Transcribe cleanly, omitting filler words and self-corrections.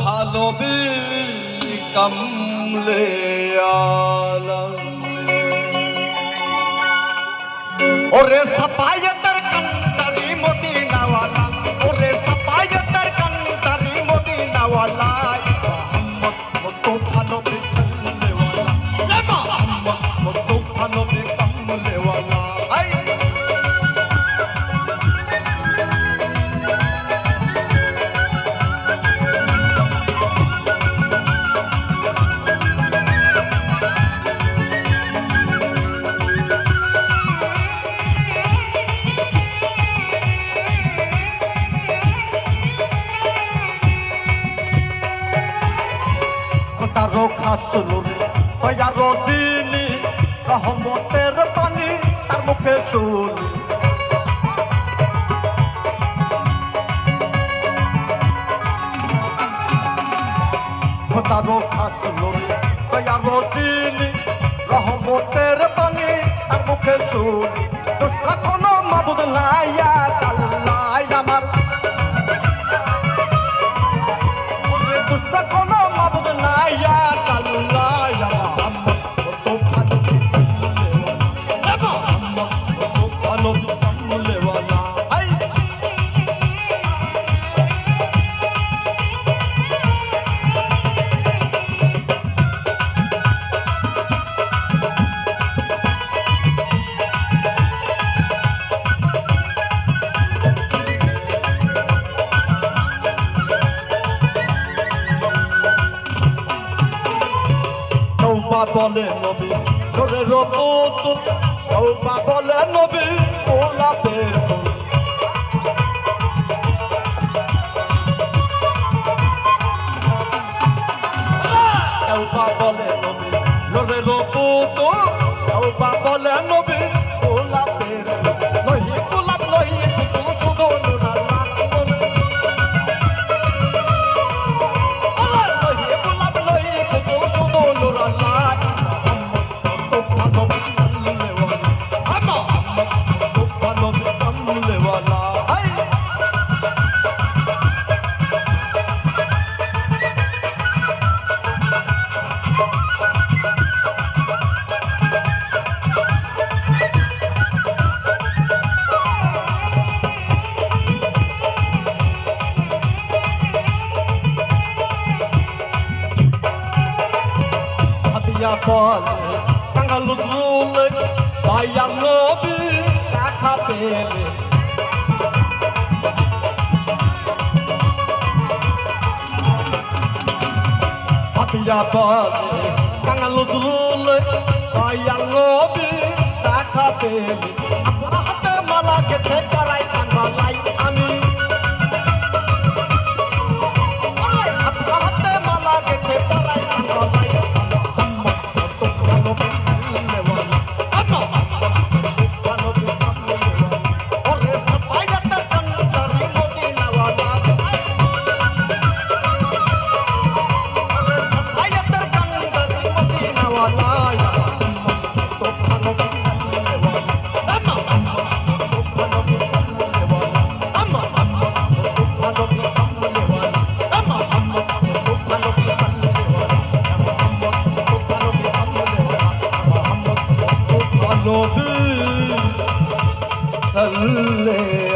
ভালোবি কামলে আলম ওরে সাফায়েতের কান্তারি মদিনাওয়ালা ওরে সাফায়েতের কান্তারি মদিনাওয়ালা মোহাম্মদ মতো ভালোবি কামলেওয়ালা মোহাম্মদ মতো ভালোবি কামলেওয়ালা তারো খাসলুর তৈয়ারো দিনি রহমতের পানি তার মুখে শুনি তারো খাসলুর তৈয়ারো দিনি রহমতের পানি তার মুখে শুনি দুষ্টা কোনো মাবুদ নাই আল্লাহ আমার দুষ্টা কোনো মাবুদ নাই আল্লাহ মোহাম্মদ কত ভালো কামলেওয়ালা বলে নবী ধরে রবুত তওবা বলে নবী গোলাপের ফুল তওবা বলে নবী ধরে রবুত তওবা বলে নবী গোলাপের লহি গোলাপ লহি ফুল শুধু নুরাল্লাহ লহি গোলাপ লহি ফুল শুধু নুরাল্লাহ বলে কাঙ্গালুল ভাইয়া নবী দেখা পেলে হাতিয়া বলে কাঙ্গালুল ভাইয়া নবী দেখা পেলে আপনার হাতে মালা গেছে করাই কাঙ্গালাই আমি আপনার হাতে মালা গেছে করাই কাঙ্গালাই Nabi salli